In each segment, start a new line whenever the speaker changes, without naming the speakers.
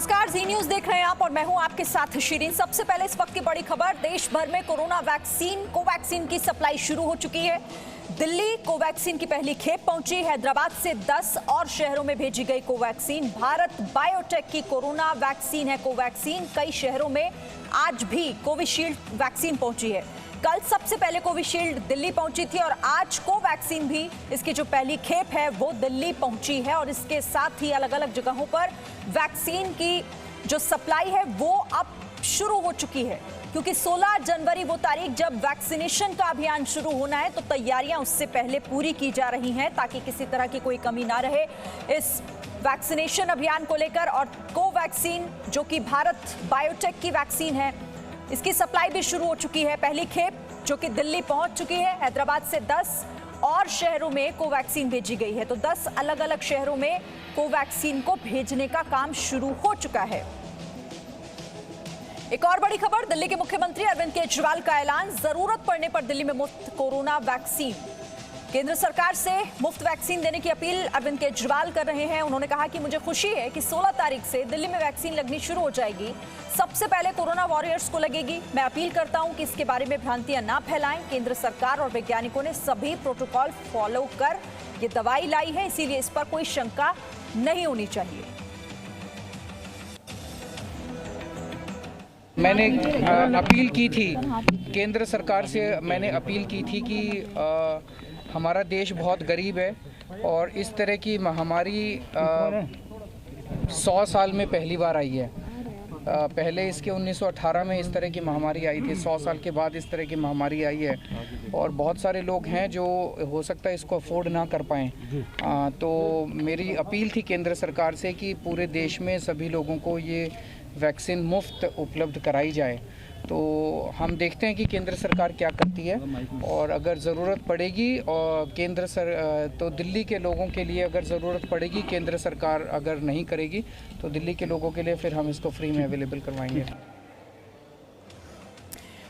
नमस्कार, जी न्यूज देख रहे हैं आप और मैं हूं आपके साथ शिरीन। सबसे पहले इस वक्त की बड़ी खबर, देश भर में कोरोना वैक्सीन कोवैक्सीन की सप्लाई शुरू हो चुकी है। दिल्ली कोवैक्सीन की पहली खेप पहुंची। हैदराबाद से 10 और शहरों में भेजी गई कोवैक्सीन भारत बायोटेक की कोरोना वैक्सीन है। कोवैक्सीन कई शहरों में आज भी कोविशील्ड वैक्सीन पहुंची है। कल सबसे पहले कोविशील्ड दिल्ली पहुंची थी और आज कोवैक्सीन भी, इसकी जो पहली खेप है वो दिल्ली पहुंची है। और इसके साथ ही अलग अलग जगहों पर वैक्सीन की जो सप्लाई है वो अब शुरू हो चुकी है, क्योंकि 16 जनवरी वो तारीख जब वैक्सीनेशन का अभियान शुरू होना है, तो तैयारियां उससे पहले पूरी की जा रही हैं ताकि किसी तरह की कोई कमी ना रहे इस वैक्सीनेशन अभियान को लेकर। और कोवैक्सीन जो कि भारत बायोटेक की वैक्सीन है, इसकी सप्लाई भी शुरू हो चुकी है। पहली खेप जो कि दिल्ली पहुंच चुकी है। हैदराबाद से 10 और शहरों में कोवैक्सीन भेजी गई है, तो 10 अलग अलग शहरों में कोवैक्सीन को भेजने का काम शुरू हो चुका है। एक और बड़ी खबर, दिल्ली के मुख्यमंत्री अरविंद केजरीवाल का ऐलान, जरूरत पड़ने पर दिल्ली में मुफ्त कोरोना वैक्सीन। केंद्र सरकार से मुफ्त वैक्सीन देने की अपील अरविंद केजरीवाल कर रहे हैं। उन्होंने कहा कि मुझे खुशी है कि 16 तारीख से दिल्ली में वैक्सीन लगनी शुरू हो जाएगी। सबसे पहले कोरोना वॉरियर्स को लगेगी। मैं अपील करता हूं कि इसके बारे में भ्रांतियां ना फैलाएं। केंद्र सरकार और वैज्ञानिकों ने सभी प्रोटोकॉल फॉलो कर ये दवाई लाई है, इसीलिए इस पर कोई शंका नहीं होनी चाहिए।
मैंने अपील की थी केंद्र सरकार से, मैंने अपील की थी कि हमारा देश बहुत गरीब है और इस तरह की महामारी 100 साल में पहली बार आई है। पहले इसके 1918 में इस तरह की महामारी आई थी। 100 साल के बाद इस तरह की महामारी आई है और बहुत सारे लोग हैं जो हो सकता है इसको अफोर्ड ना कर पाएँ। तो मेरी अपील थी केंद्र सरकार से कि पूरे देश में सभी लोगों को ये वैक्सीन मुफ्त उपलब्ध कराई जाए। तो हम देखते हैं कि केंद्र सरकार क्या करती है और अगर ज़रूरत पड़ेगी और तो दिल्ली के लोगों के लिए अगर ज़रूरत पड़ेगी, केंद्र सरकार अगर नहीं करेगी तो दिल्ली के लोगों के लिए फिर हम इसको फ्री में अवेलेबल करवाएंगे।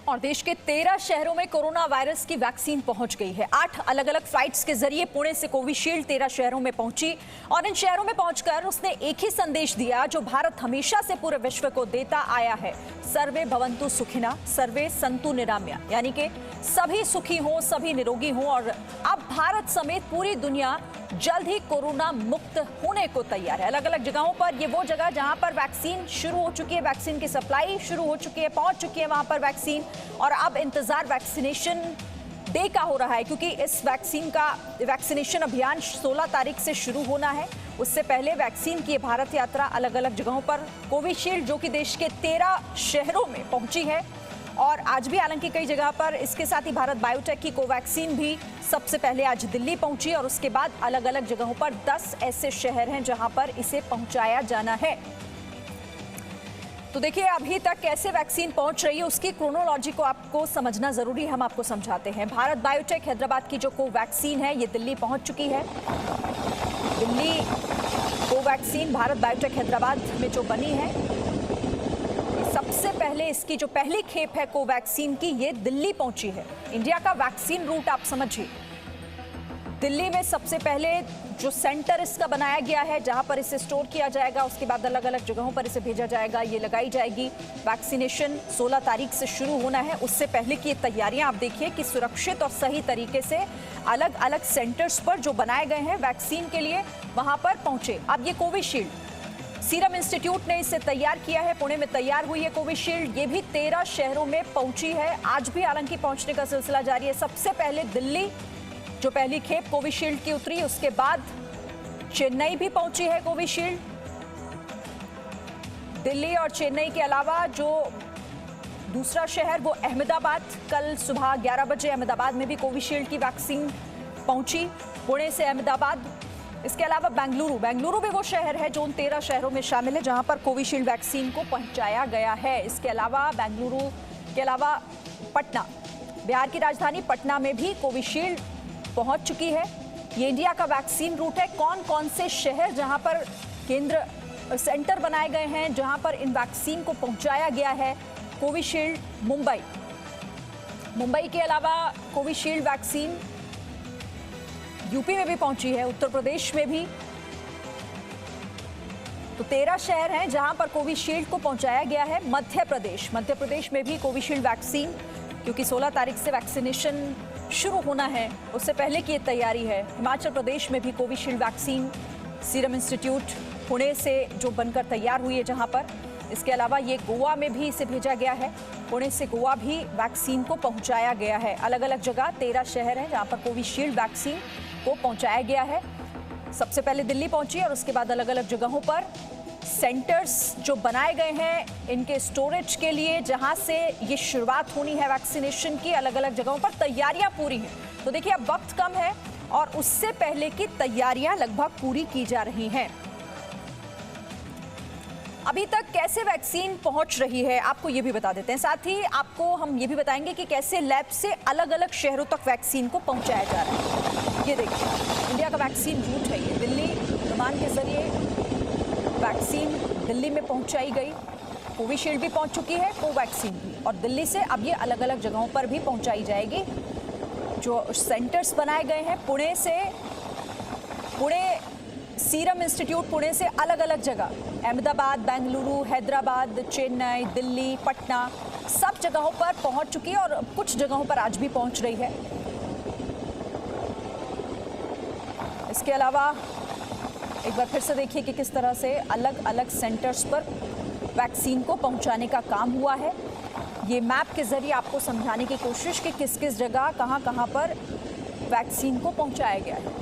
और देश के 13 शहरों में कोरोना वायरस की वैक्सीन पहुंच गई है। 8 अलग अलग फ्लाइट्स के जरिए पुणे से कोविशील्ड 13 शहरों में पहुंची और इन शहरों में पहुंचकर उसने एक ही संदेश दिया जो भारत हमेशा से पूरे विश्व को देता आया है, सर्वे भवन्तु सुखिना सर्वे सन्तु निरामया, यानी कि सभी सुखी हों, सभी निरोगी हों। और अब भारत समेत पूरी दुनिया जल्द ही कोरोना मुक्त होने को तैयार है। अलग अलग जगहों पर, ये वो जगह जहां पर वैक्सीन शुरू हो चुकी है, वैक्सीन की सप्लाई शुरू हो चुकी है, पहुंच चुकी है वहां पर वैक्सीन। और अब इंतजार वैक्सीनेशन डे का हो रहा है, क्योंकि इस वैक्सीन का वैक्सीनेशन अभियान 16 तारीख से शुरू होना है। उससे पहले वैक्सीन की भारत यात्रा अलग अलग जगहों पर, कोविशील्ड जो कि देश के 13 शहरों में पहुंची है और आज भी हालांकि कई जगह पर, इसके साथ ही भारत बायोटेक की कोवैक्सीन भी सबसे पहले आज दिल्ली पहुंची और उसके बाद अलग अलग जगहों पर 10 ऐसे शहर हैं जहां पर इसे पहुंचाया जाना है। तो देखिए, अभी तक कैसे वैक्सीन पहुंच रही है उसकी क्रोनोलॉजी को आपको समझना जरूरी है, हम आपको समझाते हैं। भारत बायोटेक हैदराबाद की जो कोवैक्सीन है ये दिल्ली पहुंच चुकी है। दिल्ली कोवैक्सीन भारत बायोटेक हैदराबाद में जो बनी है, सबसे पहले इसकी जो पहली खेप है कोवैक्सीन की, ये दिल्ली पहुंची है। इंडिया का वैक्सीन रूट आप समझिए, दिल्ली में सबसे पहले जो सेंटर इसका बनाया गया है जहां पर इसे स्टोर किया जाएगा, उसके बाद अलग अलग जगहों पर इसे भेजा जाएगा, ये लगाई जाएगी। वैक्सीनेशन 16 तारीख से शुरू होना है। उससे पहले की तैयारियां आप देखिए कि सुरक्षित और सही तरीके से अलग अलग सेंटर्स पर जो बनाए गए हैं वैक्सीन के लिए, वहां पर पहुंचे। अब ये कोविशील्ड सीरम इंस्टीट्यूट ने इसे तैयार किया है, पुणे में तैयार हुई है कोविशील्ड। ये भी 13 शहरों में पहुंची है, आज भी हालांकि पहुंचने का सिलसिला जारी है। सबसे पहले दिल्ली जो पहली खेप कोविशील्ड की उतरी, उसके बाद चेन्नई भी पहुंची है कोविशील्ड। दिल्ली और चेन्नई के अलावा जो दूसरा शहर वो अहमदाबाद, कल सुबह 11 बजे अहमदाबाद में भी कोविशील्ड की वैक्सीन पहुंची, पुणे से अहमदाबाद। इसके अलावा बेंगलुरु भी वो शहर है जो उन 13 शहरों में शामिल है जहां पर कोविशील्ड वैक्सीन को पहुंचाया गया है। इसके अलावा बेंगलुरु के अलावा पटना, बिहार की राजधानी पटना में भी कोविशील्ड पहुंच चुकी है। ये इंडिया का वैक्सीन रूट है। कौन कौन से शहर जहां पर केंद्र सेंटर बनाए गए हैं जहां पर इन वैक्सीन को पहुंचाया गया है, कोविशील्ड मुंबई के अलावा कोविशील्ड वैक्सीन यूपी में भी पहुंची है, उत्तर प्रदेश में भी, तो 13 शहर हैं जहां पर कोविशील्ड को पहुंचाया गया है। मध्य प्रदेश में भी कोविशील्ड वैक्सीन, क्योंकि 16 तारीख से वैक्सीनेशन शुरू होना है, उससे पहले की ये तैयारी है। हिमाचल प्रदेश में भी Covishield vaccine serum institute Pune से जो बनकर तैयार हुई है जहां पर। इसके अलावा ये गोवा में भी इसे भेजा गया है। पुणे से गोवा भी वैक्सीन को पहुंचाया गया है। अलग अलग जगह 13 शहर हैं जहां पर कोविशील्ड वैक्सीन को पहुंचाया गया है। सबसे पहले दिल्ली पहुंची और उसके बाद अलग अलग जगहों पर सेंटर्स जो बनाए गए हैं इनके स्टोरेज के लिए, जहां से ये शुरुआत होनी है वैक्सीनेशन की। अलग अलग जगहों पर तैयारियां पूरी हैं। तो देखिए, अब वक्त कम है और उससे पहले की तैयारियां लगभग पूरी की जा रही हैं। अभी तक कैसे वैक्सीन पहुंच रही है आपको ये भी बता देते हैं। साथ ही आपको हम ये भी बताएंगे कि कैसे लैब से अलग अलग शहरों तक वैक्सीन को पहुंचाया जा रहा है। ये देखिए, इंडिया का वैक्सीन रूट है ये। दिल्ली विमान के जरिए वैक्सीन दिल्ली में पहुंचाई गई। कोविशील्ड भी पहुंच चुकी है, कोवैक्सीन भी, और दिल्ली से अब ये अलग अलग जगहों पर भी पहुंचाई जाएगी। जो सेंटर्स बनाए गए हैं पुणे सीरम इंस्टीट्यूट पुणे से अलग अलग जगह, अहमदाबाद, बेंगलुरु, हैदराबाद, चेन्नई, दिल्ली, पटना, सब जगहों पर पहुंच चुकी है और कुछ जगहों पर आज भी पहुंच रही है। इसके अलावा एक बार फिर से देखिए कि किस तरह से अलग अलग सेंटर्स पर वैक्सीन को पहुंचाने का काम हुआ है। ये मैप के जरिए आपको समझाने की कोशिश कि किस किस जगह कहां पर वैक्सीन को पहुंचाया गया है।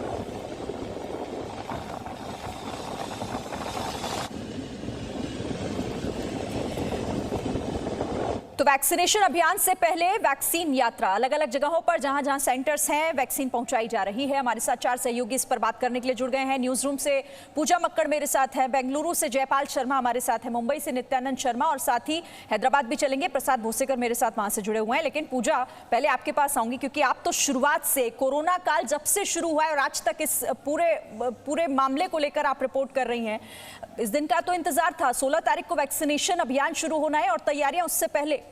तो वैक्सीनेशन अभियान से पहले वैक्सीन यात्रा अलग अलग जगहों पर जहां जहां सेंटर्स हैं वैक्सीन पहुंचाई जा रही है। हमारे साथ 4 सहयोगी इस पर बात करने के लिए जुड़ गए हैं। न्यूज रूम से पूजा मक्कड़ मेरे साथ है, बेंगलुरु से जयपाल शर्मा हमारे साथ है, मुंबई से नित्यानंद शर्मा, और साथ ही हैदराबाद भी चलेंगे, प्रसाद भोसेकर मेरे साथ वहां से जुड़े हुए हैं। लेकिन पूजा, पहले आपके पास आऊंगी क्योंकि आप तो शुरुआत से, कोरोना काल जब से शुरू हुआ है और आज तक इस पूरे मामले को लेकर आप रिपोर्ट कर रही हैं। इस दिन का तो इंतजार था, 16 तारीख को वैक्सीनेशन अभियान शुरू होना है और तैयारियां उससे पहले।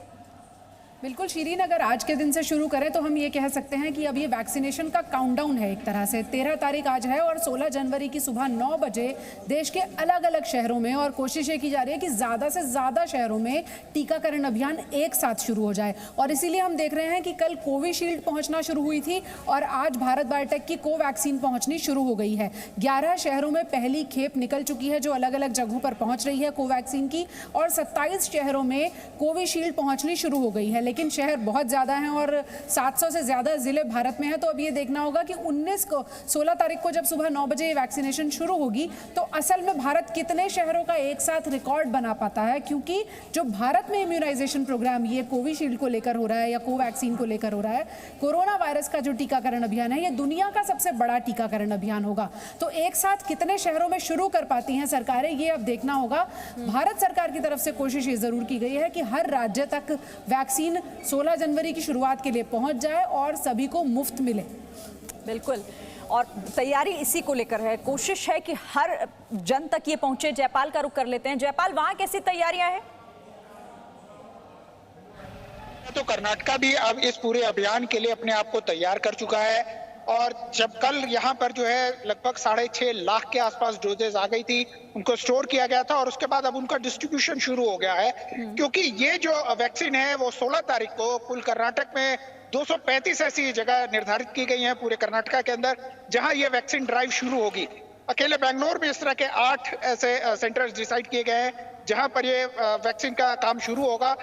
बिल्कुल शीरीन, अगर आज के दिन से शुरू करें तो हम ये कह सकते हैं कि अब ये वैक्सीनेशन का काउंटडाउन है एक तरह से। 13 तारीख आज है और 16 जनवरी की सुबह 9 बजे देश के अलग अलग शहरों में, और कोशिश ये की जा रही है कि ज़्यादा से ज़्यादा शहरों में टीकाकरण अभियान एक साथ शुरू हो जाए। और इसीलिए हम देख रहे हैं कि कल कोविशील्ड पहुँचना शुरू हुई थी और आज भारत बायोटेक की कोवैक्सीन पहुँचनी शुरू हो गई है। 11 शहरों में पहली खेप निकल चुकी है जो अलग अलग जगहों पर पहुँच रही है कोवैक्सीन की, और 27 शहरों में कोविशील्ड पहुँचनी शुरू हो गई है। लेकिन शहर बहुत ज़्यादा हैं और 700 से ज़्यादा ज़िले भारत में हैं। तो अब ये देखना होगा कि 16 तारीख को जब सुबह 9 बजे वैक्सीनेशन शुरू होगी तो असल में भारत कितने शहरों का एक साथ रिकॉर्ड बना पाता है, क्योंकि जो भारत में इम्यूनाइजेशन प्रोग्राम ये कोविशील्ड को लेकर हो रहा है या कोवैक्सीन को लेकर हो रहा है, कोरोना वायरस का जो टीकाकरण अभियान है ये दुनिया का सबसे बड़ा टीकाकरण अभियान होगा। तो एक साथ कितने शहरों में शुरू कर पाती हैं सरकारें, ये अब देखना होगा। भारत सरकार की तरफ से कोशिश ये जरूर की गई है कि हर राज्य तक वैक्सीन 16 जनवरी की शुरुआत के लिए पहुंच जाए और सभी को मुफ्त मिले।
बिल्कुल, और तैयारी इसी को लेकर है, कोशिश है कि हर जन तक ये पहुंचे। जयपाल का रुख कर लेते हैं। जयपाल, वहां कैसी तैयारियां हैं?
तो कर्नाटका भी अब इस पूरे अभियान के लिए अपने आप को तैयार कर चुका है, और जब कल यहाँ पर जो है लगभग 6.5 लाख के आसपास डोजेज आ गई थी, उनको स्टोर किया गया था और उसके बाद अब उनका डिस्ट्रीब्यूशन शुरू हो गया है। क्योंकि ये जो वैक्सीन है वो 16 तारीख को कुल कर्नाटक में 235 ऐसी जगह निर्धारित की गई हैं पूरे कर्नाटका के अंदर जहां ये वैक्सीन ड्राइव शुरू होगी। अकेले बेंगलोर में इस तरह के 8 ऐसे सेंटर्स डिसाइड किए गए हैं जहां पर ये वैक्सीन का काम शुरू होगा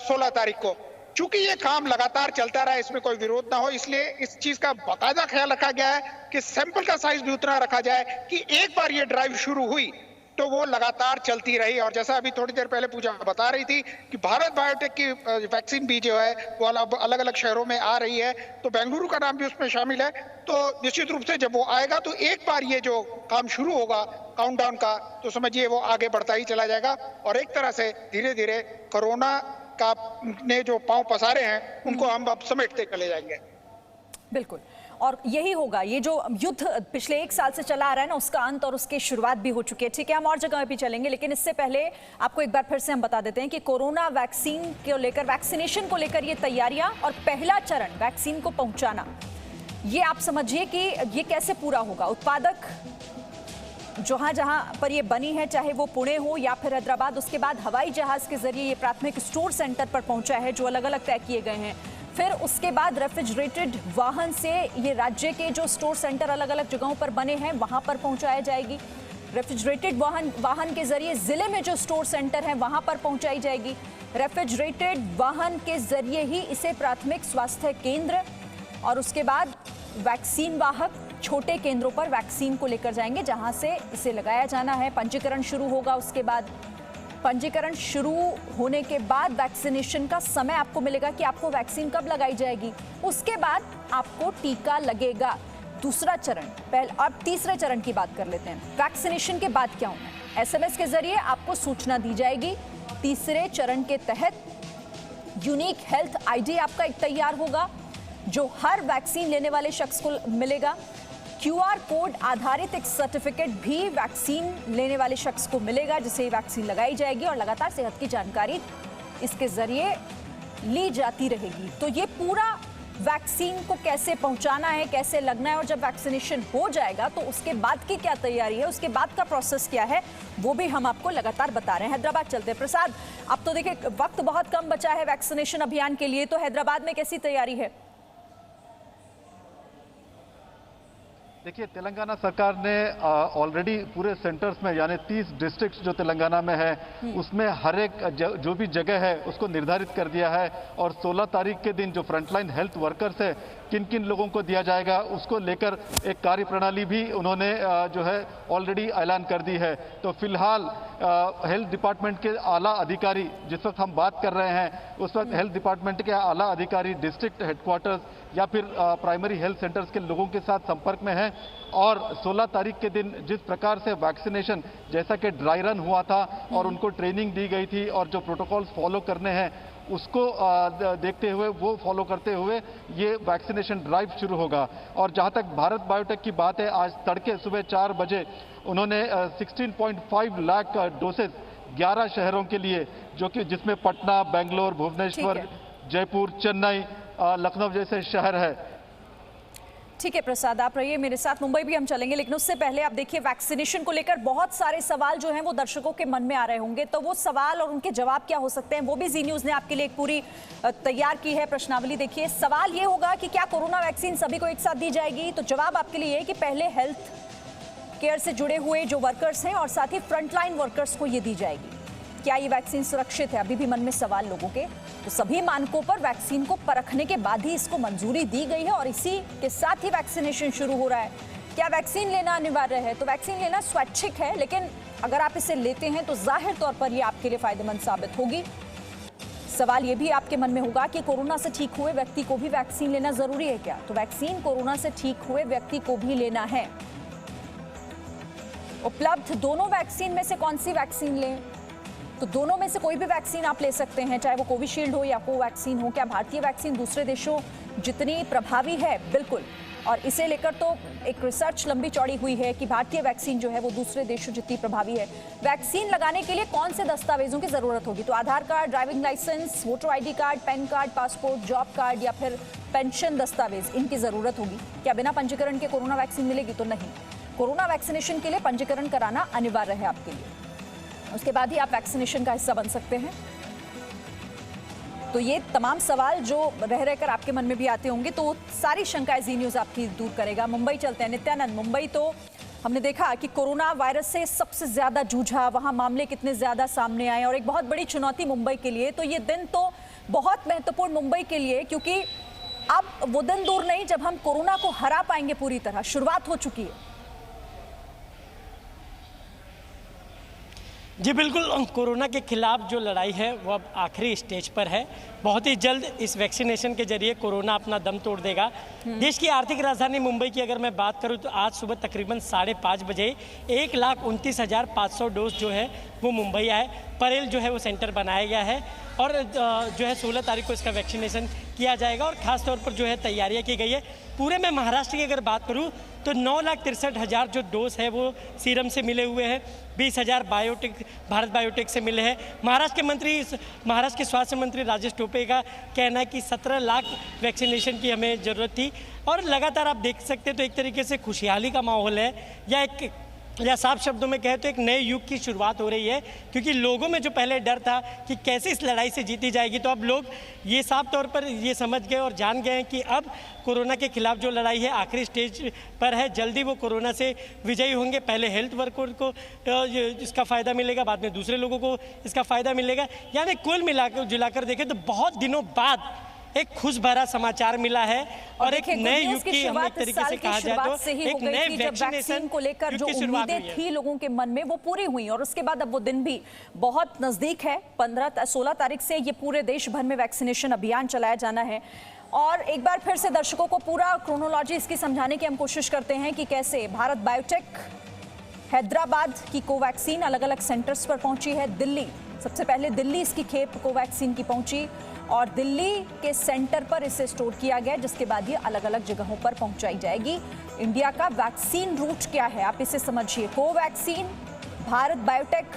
16 तारीख को। चूंकि ये काम लगातार चलता रहा, इसमें कोई विरोध ना हो, इसलिए इस चीज का बाकायदा ख्याल रखा गया है कि सैंपल का साइज भी उतना रखा जाए कि एक बार ये ड्राइव शुरू हुई तो वो लगातार चलती रही। और जैसा अभी थोड़ी देर पहले पूजा बता रही थी कि भारत बायोटेक की वैक्सीन भी जो है वो अलग अलग शहरों में आ रही है, तो बेंगलुरु का नाम भी उसमें शामिल है। तो निश्चित रूप से जब वो आएगा तो एक बार ये जो काम शुरू होगा काउंटडाउन का, तो समझिए वो आगे बढ़ता ही चला जाएगा और एक तरह से धीरे धीरे कोरोना का ने जो पांव पसारे हैं उनको हम अब समेटते चले जाएंगे।
बिल्कुल, और यही होगा, ये जो युद्ध पिछले 1 साल से चला आ रहा है ना, उसका अंत और उसकी शुरुआत भी हो चुकी है। ठीक है, हम और जगह भी चलेंगे, लेकिन इससे पहले आपको एक बार फिर से हम बता देते हैं कि कोरोना वैक्सीन को लेकर, वैक्सीनेशन को लेकर ये तैयारियां और पहला चरण वैक्सीन को पहुंचाना, ये आप समझिए कि ये कैसे पूरा होगा। उत्पादक जहां जहां पर ये बनी है, चाहे वो पुणे हो या फिर हैदराबाद, उसके बाद हवाई जहाज के जरिए ये प्राथमिक स्टोर सेंटर पर पहुंचा है जो अलग अलग तय किए गए हैं। फिर उसके बाद रेफ्रिजरेटेड वाहन से ये राज्य के जो स्टोर सेंटर अलग अलग जगहों पर बने हैं वहां पर पहुंचाया जाएगी। रेफ्रिजरेटेड वाहन के जरिए जिले में जो स्टोर सेंटर हैं वहां पर पहुंचाई जाएगी। रेफ्रिजरेटेड वाहन के जरिए ही इसे प्राथमिक स्वास्थ्य केंद्र और उसके बाद वैक्सीन वाहक छोटे केंद्रों पर वैक्सीन को लेकर जाएंगे जहां से इसे लगाया जाना है। पंजीकरण शुरू होगा। उसके बाद पंजीकरण शुरू होने के बाद वैक्सीनेशन का समय आपको मिलेगा कि आपको वैक्सीन कब लगाई जाएगी। उसके बाद आपको टीका लगेगा। दूसरा चरण पहले। अब तीसरे चरण की बात कर लेते हैं। वैक्सीनेशन के बाद क्या होना है? एसएमएस के जरिए आपको सूचना दी जाएगी। तीसरे चरण के तहत यूनिक हेल्थ आईडी आपका एक तैयार होगा जो हर वैक्सीन लेने वाले शख्स को मिलेगा। क्यूआर कोड आधारित एक सर्टिफिकेट भी वैक्सीन लेने वाले शख्स को मिलेगा जिसे वैक्सीन लगाई जाएगी और लगातार सेहत की जानकारी इसके जरिए ली जाती रहेगी। तो ये पूरा वैक्सीन को कैसे पहुंचाना है, कैसे लगना है और जब वैक्सीनेशन हो जाएगा तो उसके बाद की क्या तैयारी है, उसके बाद का प्रोसेस क्या है, वो भी हम आपको लगातार बता रहे हैं। हैदराबाद चलते हैं। प्रसाद, अब तो देखिए वक्त बहुत कम बचा है वैक्सीनेशन अभियान के लिए, तो हैदराबाद में कैसी तैयारी है?
देखिए, तेलंगाना सरकार ने ऑलरेडी पूरे सेंटर्स में यानी 30 डिस्ट्रिक्ट्स जो तेलंगाना में है उसमें हर एक जो भी जगह है उसको निर्धारित कर दिया है और 16 तारीख के दिन जो फ्रंटलाइन हेल्थ वर्कर्स है किन किन लोगों को दिया जाएगा उसको लेकर एक कार्य प्रणाली भी उन्होंने जो है ऑलरेडी ऐलान कर दी है। तो फिलहाल हेल्थ डिपार्टमेंट के आला अधिकारी, जिस वक्त हम बात कर रहे हैं उस वक्त हेल्थ डिपार्टमेंट के आला अधिकारी डिस्ट्रिक्ट हेडक्वार्टर्स या फिर प्राइमरी हेल्थ सेंटर्स के लोगों के साथ संपर्क में हैं और 16 तारीख के दिन जिस प्रकार से वैक्सीनेशन जैसा कि ड्राई रन हुआ था और उनको ट्रेनिंग दी गई थी और जो प्रोटोकॉल्स फॉलो करने हैं उसको देखते हुए, वो फॉलो करते हुए ये वैक्सीनेशन ड्राइव शुरू होगा। और जहां तक भारत बायोटेक की बात है, आज तड़के सुबह 4 बजे उन्होंने 16.5 लाख डोसेज 11 शहरों के लिए, जो कि जिसमें पटना, बेंगलोर, भुवनेश्वर, जयपुर, चेन्नई, लखनऊ जैसे शहर है।
ठीक है प्रसाद, आप रहिए मेरे साथ। मुंबई भी हम चलेंगे, लेकिन उससे पहले आप देखिए वैक्सीनेशन को लेकर बहुत सारे सवाल जो हैं वो दर्शकों के मन में आ रहे होंगे, तो वो सवाल और उनके जवाब क्या हो सकते हैं वो भी जी न्यूज़ ने आपके लिए एक पूरी तैयार की है प्रश्नावली। देखिए, सवाल ये होगा कि क्या कोरोना वैक्सीन सभी को एक साथ दी जाएगी? तो जवाब आपके लिए है कि पहले हेल्थ केयर से जुड़े हुए जो वर्कर्स हैं और साथ ही फ्रंटलाइन वर्कर्स को ये दी जाएगी। क्या ये वैक्सीन सुरक्षित है? अभी भी मन में सवाल लोगों के। तो सभी मानकों पर वैक्सीन को परखने के बाद ही इसको मंजूरी दी गई है और इसी के साथ ही वैक्सीनेशन शुरू हो रहा है। क्या वैक्सीन लेना अनिवार्य है? तो वैक्सीन लेना स्वैच्छिक है, लेकिन अगर आप इसे लेते हैं तो जाहिर तौर पर यह आपके लिए फायदेमंद साबित होगी। सवाल यह भी आपके मन में होगा कि कोरोना से ठीक हुए व्यक्ति को भी वैक्सीन लेना जरूरी है क्या? तो वैक्सीन कोरोना से ठीक हुए व्यक्ति को भी लेना है। उपलब्ध दोनों वैक्सीन में से कौन सी वैक्सीन लें? तो दोनों में से कोई भी वैक्सीन आप ले सकते हैं, चाहे वो कोविशील्ड हो या कोवैक्सीन हो। क्या भारतीय वैक्सीन दूसरे देशों जितनी प्रभावी है? बिल्कुल। और इसे लेकर तो एक रिसर्च लंबी चौड़ी हुई है कि भारतीय वैक्सीन जो है वो दूसरे देशों जितनी प्रभावी है। वैक्सीन लगाने के लिए कौन से दस्तावेजों की जरूरत होगी? तो Aadhaar card, driving licence, voter ID card, PAN card, passport, job card या फिर पेंशन दस्तावेज, इनकी जरूरत होगी। क्या बिना पंजीकरण के कोरोना वैक्सीन मिलेगी? तो नहीं। कोरोना वैक्सीनेशन के लिए पंजीकरण कराना अनिवार्य है आपके लिए, उसके बाद ही आप वैक्सीनेशन का हिस्सा बन सकते हैं। तो ये तमाम सवाल जो रह रहकर आपके मन में भी आते होंगे, तो सारी शंकाएं जी न्यूज़ आपकी दूर करेगा। मुंबई चलते हैं। नित्यानंद, मुंबई तो हमने देखा कि कोरोना वायरस से सबसे ज़्यादा जूझा, वहाँ मामले कितने ज़्यादा सामने आए और एक बहुत बड़ी चुनौती मुंबई के लिए। तो ये दिन तो बहुत महत्वपूर्ण मुंबई के लिए, क्योंकि अब वो दिन दूर नहीं जब हम कोरोना को हरा पाएंगे पूरी तरह। शुरुआत हो चुकी है।
जी बिल्कुल, कोरोना के खिलाफ जो लड़ाई है वो अब आखिरी स्टेज पर है। बहुत ही जल्द इस वैक्सीनेशन के जरिए कोरोना अपना दम तोड़ देगा। देश की आर्थिक राजधानी मुंबई की अगर मैं बात करूं तो आज सुबह तकरीबन 5:30 बजे 1,29,500 डोज जो है वो मुंबई आए। परेल जो है वो सेंटर बनाया गया है और जो है 16 तारीख को इसका वैक्सीनेशन किया जाएगा और ख़ास तौर पर जो है तैयारियां की गई है। पूरे में महाराष्ट्र की अगर बात करूं तो 9,63,000 जो डोज है वो सीरम से मिले हुए हैं, 20,000 भारत बायोटेक से मिले हैं। महाराष्ट्र के स्वास्थ्य मंत्री राजेश टोपे का कहना है कि 17 लाख वैक्सीनेशन की हमें ज़रूरत थी और लगातार आप देख सकते हैं तो एक तरीके से खुशहाली का माहौल है या एक या साफ शब्दों में कहे तो एक नए युग की शुरुआत हो रही है, क्योंकि लोगों में जो पहले डर था कि कैसे इस लड़ाई से जीती जाएगी, तो अब लोग ये साफ तौर पर ये समझ गए और जान गए हैं कि अब कोरोना के खिलाफ जो लड़ाई है आखिरी स्टेज पर है। जल्दी वो कोरोना से विजयी होंगे। पहले हेल्थ वर्कर को इसका फ़ायदा मिलेगा, बाद में दूसरे लोगों को इसका फ़ायदा मिलेगा। यानी कुल मिलाकर जुलाकर देखें तो बहुत दिनों बाद एक खुश भरा समाचार मिला है और एक नए युग की हम एक तरीके से कहा जाए तो एक नए
वैक्सीन को लेकर जो उम्मीदें थी लोगों के मन में वो पूरी हुई और उसके बाद अब वो दिन भी बहुत नजदीक है। 16 तारीख से ये पूरे देश भर में वैक्सीनेशन अभियान चलाया जाना है। और एक बार फिर से दर्शकों को पूरा क्रोनोलॉजी इसकी समझाने की हम कोशिश करते हैं कि कैसे भारत बायोटेक हैदराबाद की कोवैक्सीन अलग अलग सेंटर्स पर पहुंची है। दिल्ली सबसे पहले दिल्ली इसकी खेप कोवैक्सीन की पहुंची और दिल्ली के सेंटर पर इसे स्टोर किया गया, जिसके बाद ये अलग अलग जगहों पर पहुंचाई जाएगी। इंडिया का वैक्सीन रूट क्या है आप इसे समझिए। कोवैक्सीन भारत बायोटेक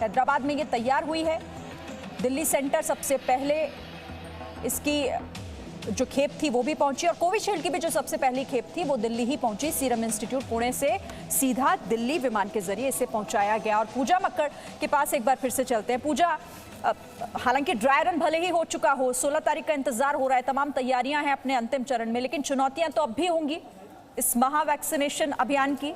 हैदराबाद में ये तैयार हुई है। दिल्ली सेंटर सबसे पहले इसकी जो खेप थी वो भी पहुंची और कोविशील्ड की भी जो सबसे पहली खेप थी वो दिल्ली ही पहुंची। सीरम इंस्टीट्यूट पुणे से सीधा दिल्ली विमान के जरिए इसे पहुंचाया गया। और पूजा मक्कड़ के पास एक बार फिर से चलते हैं। पूजा, हालांकि ड्राई रन भले ही हो चुका हो, 16 तारीख का इंतजार हो रहा है, तमाम तैयारियां हैं अपने अंतिम चरण में, लेकिन चुनौतियां तो अब भी होंगी इस महा वैक्सीनेशन अभियान की।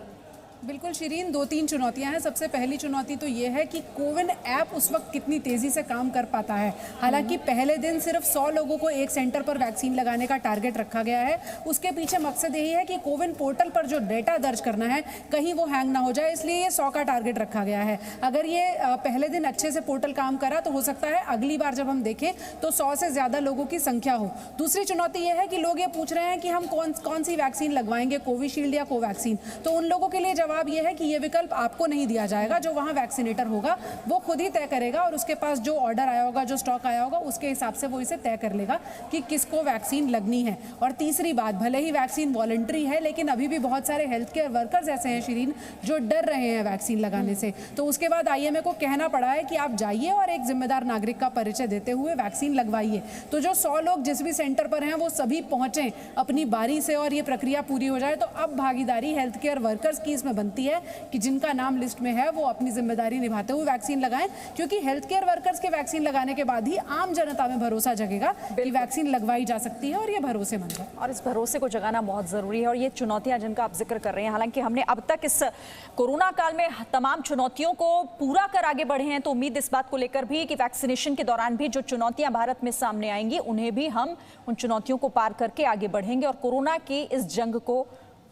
बिल्कुल शिरीन, 2-3 चुनौतियां हैं। सबसे पहली चुनौती तो ये है कि कोविन ऐप उस वक्त कितनी तेज़ी से काम कर पाता है। हालांकि पहले दिन सिर्फ 100 लोगों को एक सेंटर पर वैक्सीन लगाने का टारगेट रखा गया है। उसके पीछे मकसद यही है कि कोविन पोर्टल पर जो डेटा दर्ज करना है कहीं वो हैंग ना हो जाए, इसलिए ये 100 का टारगेट रखा गया है। अगर ये पहले दिन अच्छे से पोर्टल काम करा तो हो सकता है अगली बार जब हम देखें तो 100 से ज़्यादा लोगों की संख्या हो। दूसरी चुनौती ये है कि लोग ये पूछ रहे हैं कि हम कौन सी वैक्सीन लगवाएंगे, कोविशील्ड या कोवैक्सीन। तो उन लोगों के लिए जवाब यह है कि यह विकल्प आपको नहीं दिया जाएगा। जो वहां वैक्सीनेटर होगा वो खुद ही तय करेगा और उसके पास जो ऑर्डर आया होगा, जो स्टॉक आया होगा, उसके हिसाब से वो इसे तय कर लेगा कि किसको वैक्सीन लगनी है। और तीसरी बात, भले ही वैक्सीन वॉलंटरी है लेकिन अभी भी बहुत सारे हेल्थ केयर वर्कर्स ऐसे हैं शिरीन जो डर रहे हैं वैक्सीन लगाने से। तो उसके बाद आईएमए को कहना पड़ा है कि आप जाइए और एक जिम्मेदार नागरिक का परिचय देते हुए वैक्सीन लगवाइए। तो जो 100 लोग जिस भी सेंटर पर हैं वो सभी पहुंचे अपनी बारी से और ये प्रक्रिया पूरी हो जाए। तो अब भागीदारी हेल्थ केयर वर्कर्स की इसमें बनती है कि जिनका नाम लिस्ट में है वो अपनी जिम्मेदारी निभाते हुए वैक्सीन लगाएं, क्योंकि हेल्थ केयर वर्कर्स के वैक्सीन लगाने के बाद ही आम जनता में भरोसा जगेगा कि वैक्सीन लगवाई जा सकती है और ये भरोसेमंद है।
और इस भरोसे को जगाना बहुत जरूरी है। और ये चुनौतियां जिनका आप जिक्र कर रहे हैं, हालांकि हमने अब तक इस कोरोना काल में तमाम चुनौतियों को पूरा कर आगे बढ़े हैं, तो उम्मीद इस बात को लेकर भी कि वैक्सीनेशन के दौरान भी जो चुनौतियां भारत में सामने आएंगी उन्हें भी हम उन चुनौतियों को पार करके आगे बढ़ेंगे और कोरोना की इस जंग को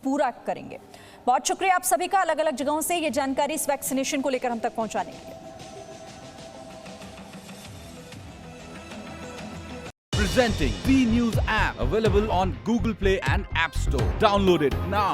पूरा करेंगे। बहुत शुक्रिया आप सभी का अलग अलग जगहों से ये जानकारी इस वैक्सीनेशन को लेकर हम तक पहुंचाने के लिए।
Presenting V News app, available on Google Play and App Store. Download it now.